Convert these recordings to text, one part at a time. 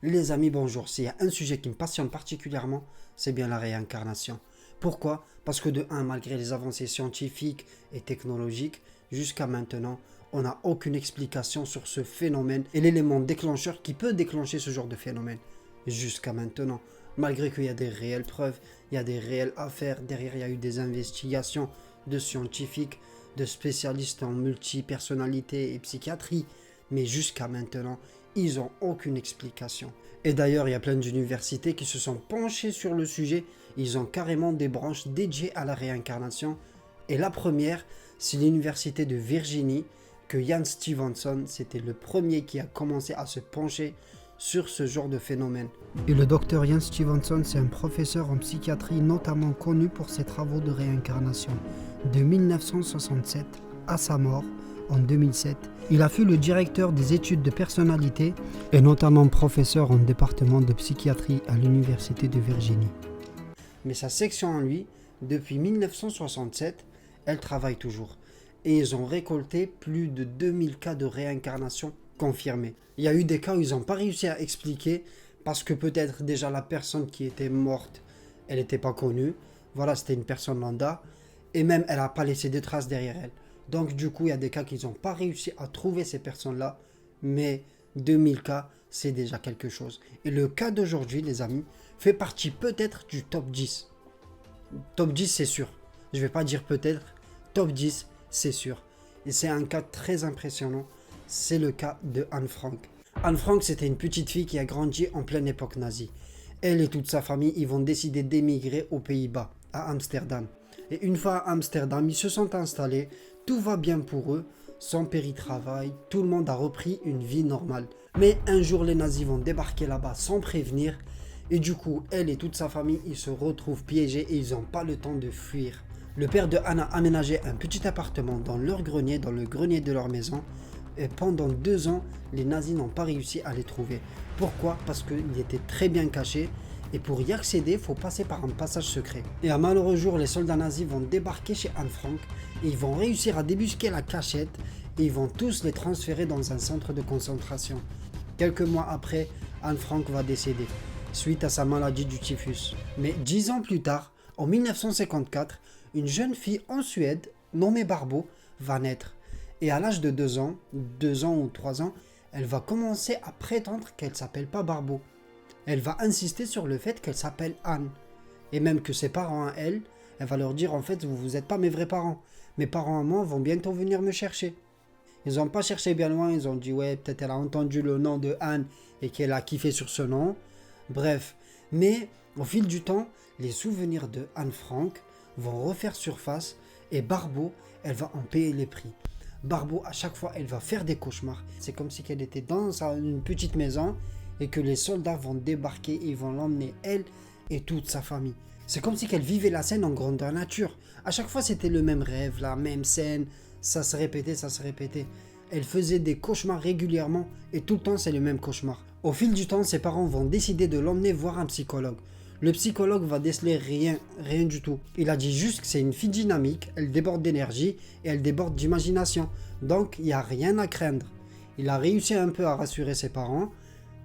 Les amis, bonjour. S'il y a un sujet qui me passionne particulièrement, c'est bien la réincarnation. Pourquoi? Parce que de un, malgré les avancées scientifiques et technologiques, jusqu'à maintenant, on n'a aucune explication sur ce phénomène et l'élément déclencheur qui peut déclencher ce genre de phénomène. Jusqu'à maintenant, malgré qu'il y a des réelles preuves, il y a des réelles affaires, derrière il y a eu des investigations de scientifiques, de spécialistes en multipersonnalité et psychiatrie, mais jusqu'à maintenant, ils n'ont aucune explication. Et d'ailleurs, il y a plein d'universités qui se sont penchées sur le sujet. Ils ont carrément des branches dédiées à la réincarnation. Et la première, c'est l'université de Virginie, que Ian Stevenson, c'était le premier qui a commencé à se pencher sur ce genre de phénomène. Et le docteur Ian Stevenson, c'est un professeur en psychiatrie notamment connu pour ses travaux de réincarnation. De 1967 à sa mort, en 2007, il a fut le directeur des études de personnalité et notamment professeur en département de psychiatrie à l'université de Virginie. Mais sa section en lui, depuis 1967, elle travaille toujours. Et ils ont récolté plus de 2000 cas de réincarnation confirmés. Il y a eu des cas où ils n'ont pas réussi à expliquer parce que peut-être déjà la personne qui était morte, elle n'était pas connue. Voilà, c'était une personne lambda. Et même, elle n'a pas laissé de traces derrière elle. Donc du coup, il y a des cas qu'ils n'ont pas réussi à trouver ces personnes-là. Mais 2000 cas, c'est déjà quelque chose. Et le cas d'aujourd'hui, les amis, fait partie peut-être du top 10. Top 10, c'est sûr. Je ne vais pas dire peut-être. Top 10, c'est sûr. Et c'est un cas très impressionnant. C'est le cas de Anne Frank. Anne Frank, c'était une petite fille qui a grandi en pleine époque nazie. Elle et toute sa famille, ils vont décider d'émigrer aux Pays-Bas, à Amsterdam. Et une fois à Amsterdam, ils se sont installés. Tout va bien pour eux, sans péritravail, tout le monde a repris une vie normale. Mais un jour, les nazis vont débarquer là-bas sans prévenir. Et du coup, elle et toute sa famille, ils se retrouvent piégés et ils n'ont pas le temps de fuir. Le père de Anne a aménagé un petit appartement dans leur grenier, dans le grenier de leur maison. Et pendant 2 ans, les nazis n'ont pas réussi à les trouver. Pourquoi? Parce qu'ils étaient très bien cachés. Et pour y accéder, il faut passer par un passage secret. Et un malheureux jour, les soldats nazis vont débarquer chez Anne Frank. Et ils vont réussir à débusquer la cachette. Et ils vont tous les transférer dans un centre de concentration. Quelques mois après, Anne Frank va décéder, suite à sa maladie du typhus. Mais 10 ans plus tard, en 1954, une jeune fille en Suède, nommée Barbo, va naître. Et à l'âge de 2 ans ou 3 ans, elle va commencer à prétendre qu'elle s'appelle pas Barbo. Elle va insister sur le fait qu'elle s'appelle Anne. Et même que ses parents à elle, elle va leur dire en fait vous n'êtes pas mes vrais parents. Mes parents à moi vont bientôt venir me chercher. Ils n'ont pas cherché bien loin, ils ont dit ouais peut-être elle a entendu le nom de Anne et qu'elle a kiffé sur ce nom. Bref, mais au fil du temps, les souvenirs de Anne Frank vont refaire surface et Barbo, elle va en payer les prix. Barbo, à chaque fois, elle va faire des cauchemars. C'est comme si elle était dans une petite maison et que les soldats vont débarquer et vont l'emmener, elle et toute sa famille. C'est comme si elle vivait la scène en grandeur nature. À chaque fois, c'était le même rêve, la même scène. Ça se répétait, ça se répétait. Elle faisait des cauchemars régulièrement et tout le temps, c'est le même cauchemar. Au fil du temps, ses parents vont décider de l'emmener voir un psychologue. Le psychologue va déceler rien du tout. Il a dit juste que c'est une fille dynamique, elle déborde d'énergie et elle déborde d'imagination. Donc, il n'y a rien à craindre. Il a réussi un peu à rassurer ses parents,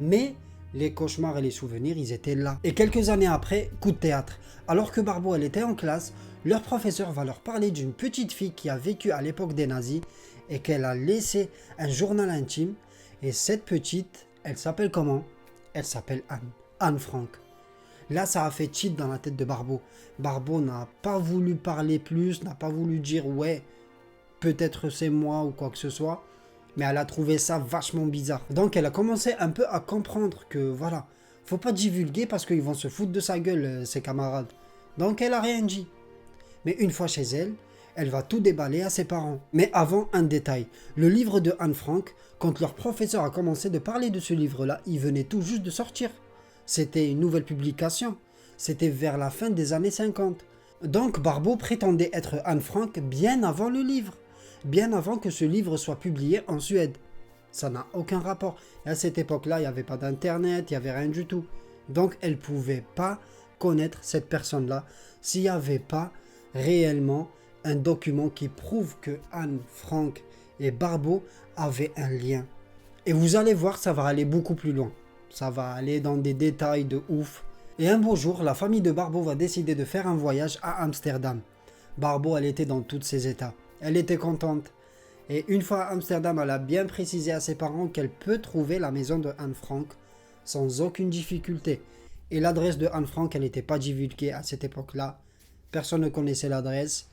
mais les cauchemars et les souvenirs, ils étaient là. Et quelques années après, coup de théâtre. Alors que Barbo, elle était en classe, leur professeur va leur parler d'une petite fille qui a vécu à l'époque des nazis et qu'elle a laissé un journal intime. Et cette petite, elle s'appelle comment? Elle s'appelle Anne. Anne Frank. Là, ça a fait tilt dans la tête de Barbo. Barbo n'a pas voulu parler plus, n'a pas voulu dire ouais, peut-être c'est moi ou quoi que ce soit. Mais elle a trouvé ça vachement bizarre. Donc elle a commencé un peu à comprendre que voilà, faut pas divulguer parce qu'ils vont se foutre de sa gueule, ses camarades. Donc elle a rien dit. Mais une fois chez elle, elle va tout déballer à ses parents. Mais avant, un détail. Le livre de Anne Frank, quand leur professeur a commencé de parler de ce livre-là, il venait tout juste de sortir. C'était une nouvelle publication. C'était vers la fin des années 50. Donc Barbo prétendait être Anne Frank bien avant le livre. Bien avant que ce livre soit publié en Suède. Ça n'a aucun rapport. Et à cette époque-là, il n'y avait pas d'internet, il n'y avait rien du tout. Donc elle ne pouvait pas connaître cette personne-là s'il n'y avait pas réellement un document qui prouve que Anne Frank et Barbo avaient un lien. Et vous allez voir, ça va aller beaucoup plus loin. ça va aller dans des détails de ouf. Et un beau jour, la famille de Barbeau va décider de faire un voyage à Amsterdam. Barbeau, elle était dans tous ses états. Elle était contente. Et une fois à Amsterdam, elle a bien précisé à ses parents qu'elle peut trouver la maison de Anne Frank sans aucune difficulté. Et l'adresse de Anne Frank, elle n'était pas divulguée à cette époque-là. Personne ne connaissait l'adresse.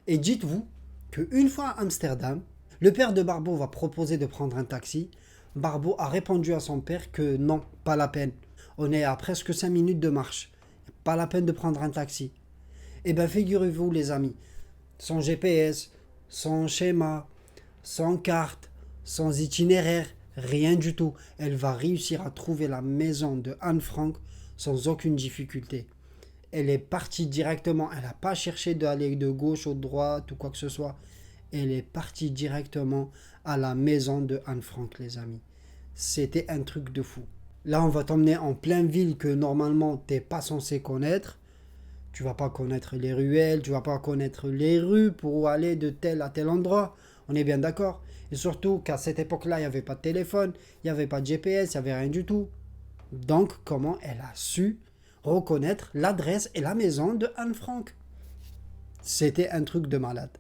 Et dites-vous qu'une fois à Amsterdam, le père de Barbeau va proposer de prendre un taxi. Barbeau a répondu à son père que non, pas la peine. On est à presque 5 minutes de marche. Pas la peine de prendre un taxi. Eh bien, figurez-vous les amis, sans GPS, sans schéma, sans carte, sans itinéraire, rien du tout. Elle va réussir à trouver la maison de Anne Frank sans aucune difficulté. Elle est partie directement, elle n'a pas cherché d'aller de gauche ou de droite ou quoi que ce soit. Elle est partie directement à la maison de Anne Frank, les amis. C'était un truc de fou. Là, on va t'emmener en pleine ville que normalement, tu n'es pas censé connaître. Tu vas pas connaître les ruelles, tu vas pas connaître les rues pour aller de tel à tel endroit. On est bien d'accord. Et surtout qu'à cette époque-là, il n'y avait pas de téléphone, il n'y avait pas de GPS, il n'y avait rien du tout. Donc, comment elle a su reconnaître l'adresse et la maison de Anne Frank? C'était un truc de malade.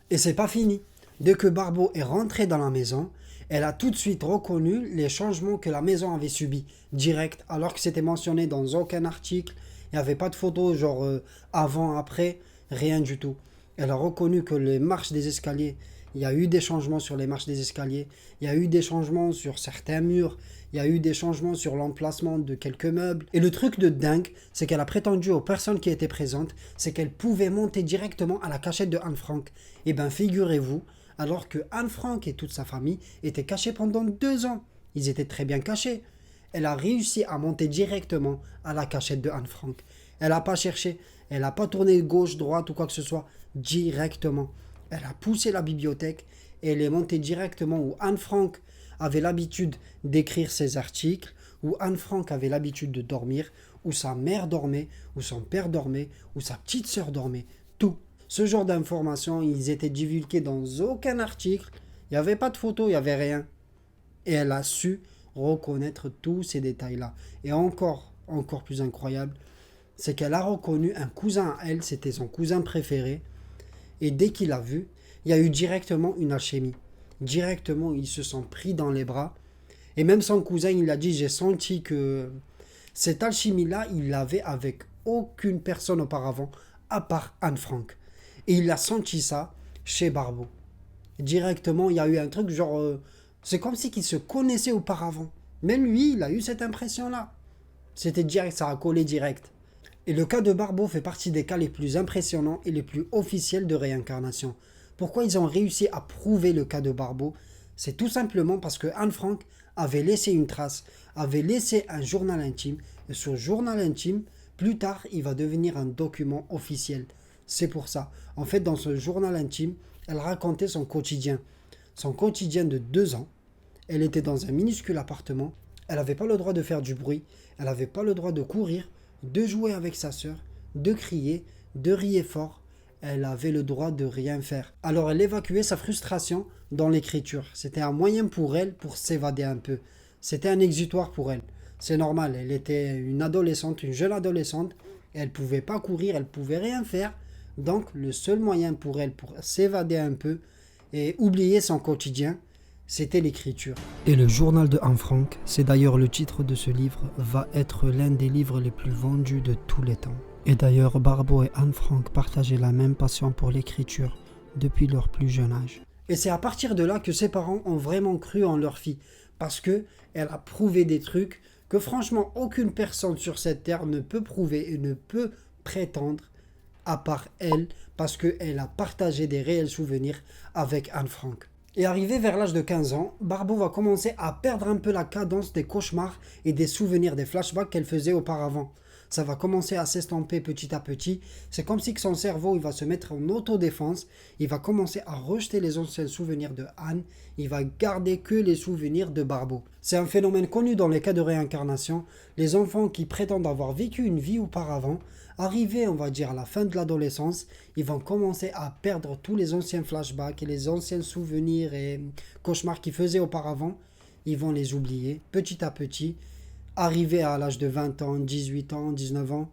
Et c'est pas fini. Dès que Barbeau est rentrée dans la maison, elle a tout de suite reconnu les changements que la maison avait subis, direct, alors que c'était mentionné dans aucun article. Il n'y avait pas de photos genre avant, après, rien du tout. Elle a reconnu que les marches des escaliers, il y a eu des changements sur les marches des escaliers, il y a eu des changements sur certains murs, il y a eu des changements sur l'emplacement de quelques meubles. Et le truc de dingue, c'est qu'elle a prétendu aux personnes qui étaient présentes, c'est qu'elle pouvait monter directement à la cachette de Anne Frank. Et bien figurez-vous, alors que Anne Frank et toute sa famille étaient cachés pendant 2 ans. Ils étaient très bien cachés. Elle a réussi à monter directement à la cachette de Anne Frank. Elle n'a pas cherché, elle n'a pas tourné gauche, droite ou quoi que ce soit, directement. Elle a poussé la bibliothèque et elle est montée directement où Anne Frank avait l'habitude d'écrire ses articles, où Anne Frank avait l'habitude de dormir, où sa mère dormait, où son père dormait, où sa petite sœur dormait, tout. Ce genre d'informations, ils étaient divulgués dans aucun article, il n'y avait pas de photos, il n'y avait rien. Et elle a su reconnaître tous ces détails-là. Et encore plus incroyable, c'est qu'elle a reconnu un cousin à elle, c'était son cousin préféré. Et dès qu'il l'a vu, il y a eu directement une alchimie. Directement, ils se sont pris dans les bras. Et même son cousin, il a dit, j'ai senti que cette alchimie-là, il l'avait avec aucune personne auparavant, à part Anne Frank. Et il a senti ça chez Barbeau. Directement, il y a eu un truc genre... c'est comme si qu'ils se connaissaient auparavant. Même lui, il a eu cette impression-là. C'était direct, ça a collé direct. Et le cas de Barbeau fait partie des cas les plus impressionnants et les plus officiels de réincarnation. Pourquoi ils ont réussi à prouver le cas de Barbeau? C'est tout simplement parce que Anne Frank avait laissé une trace, avait laissé un journal intime. Et ce journal intime, plus tard, il va devenir un document officiel. C'est pour ça. En fait, dans ce journal intime, elle racontait son quotidien. Son quotidien de 2 ans. Elle était dans un minuscule appartement. Elle n'avait pas le droit de faire du bruit. Elle n'avait pas le droit de courir, de jouer avec sa sœur, de crier, de rire fort. Elle avait le droit de rien faire. Alors elle évacuait sa frustration dans l'écriture. C'était un moyen pour elle pour s'évader un peu. C'était un exutoire pour elle. C'est normal, elle était une adolescente, une jeune adolescente. Elle ne pouvait pas courir, elle ne pouvait rien faire. Donc le seul moyen pour elle pour s'évader un peu et oublier son quotidien, c'était l'écriture. Et le journal de Anne Frank, c'est d'ailleurs le titre de ce livre, va être l'un des livres les plus vendus de tous les temps. Et d'ailleurs, Barbeau et Anne Frank partageaient la même passion pour l'écriture depuis leur plus jeune âge. Et c'est à partir de là que ses parents ont vraiment cru en leur fille, parce que elle a prouvé des trucs que franchement aucune personne sur cette terre ne peut prouver et ne peut prétendre à part elle, parce qu'elle a partagé des réels souvenirs avec Anne Frank. Et arrivé vers l'âge de 15 ans, Barbeau va commencer à perdre un peu la cadence des cauchemars et des souvenirs, des flashbacks qu'elle faisait auparavant. Ça va commencer à s'estomper petit à petit. C'est comme si que son cerveau il va se mettre en autodéfense. Il va commencer à rejeter les anciens souvenirs de Anne. Il va garder que les souvenirs de Barbeau. C'est un phénomène connu dans les cas de réincarnation. Les enfants qui prétendent avoir vécu une vie auparavant, arrivés on va dire à la fin de l'adolescence, ils vont commencer à perdre tous les anciens flashbacks et les anciens souvenirs et cauchemars qu'ils faisaient auparavant. Ils vont les oublier petit à petit. Arrivé à l'âge de 20 ans, 18 ans, 19 ans,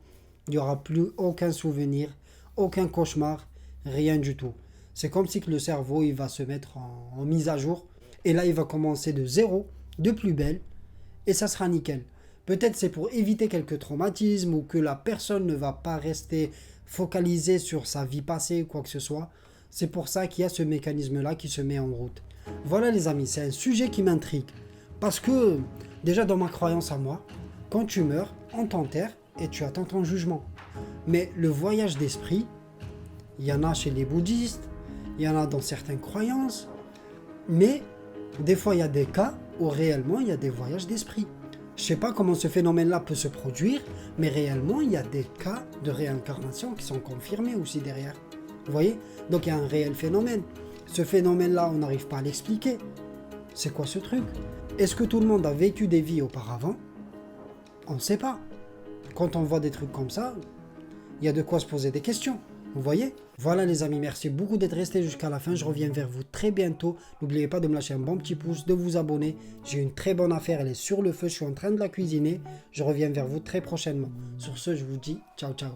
il n'y aura plus aucun souvenir, aucun cauchemar, rien du tout. C'est comme si que le cerveau il va se mettre en mise à jour et là il va commencer de zéro, de plus belle et ça sera nickel. Peut-être c'est pour éviter quelques traumatismes ou que la personne ne va pas rester focalisée sur sa vie passée ou quoi que ce soit. C'est pour ça qu'il y a ce mécanisme-là qui se met en route. Voilà les amis, c'est un sujet qui m'intrigue. Parce que, déjà dans ma croyance à moi, quand tu meurs, on t'enterre et tu attends ton jugement. Mais le voyage d'esprit, il y en a chez les bouddhistes, il y en a dans certaines croyances, mais des fois il y a des cas où réellement il y a des voyages d'esprit. Je ne sais pas comment ce phénomène-là peut se produire, mais réellement il y a des cas de réincarnation qui sont confirmés aussi derrière. Vous voyez? Donc il y a un réel phénomène. Ce phénomène-là, on n'arrive pas à l'expliquer. C'est quoi ce truc? Est-ce que tout le monde a vécu des vies auparavant? On ne sait pas. Quand on voit des trucs comme ça, il y a de quoi se poser des questions. Vous voyez? Voilà les amis, merci beaucoup d'être restés jusqu'à la fin. Je reviens vers vous très bientôt. N'oubliez pas de me lâcher un bon petit pouce, de vous abonner. J'ai une très bonne affaire, elle est sur le feu, je suis en train de la cuisiner. Je reviens vers vous très prochainement. Sur ce, je vous dis ciao ciao.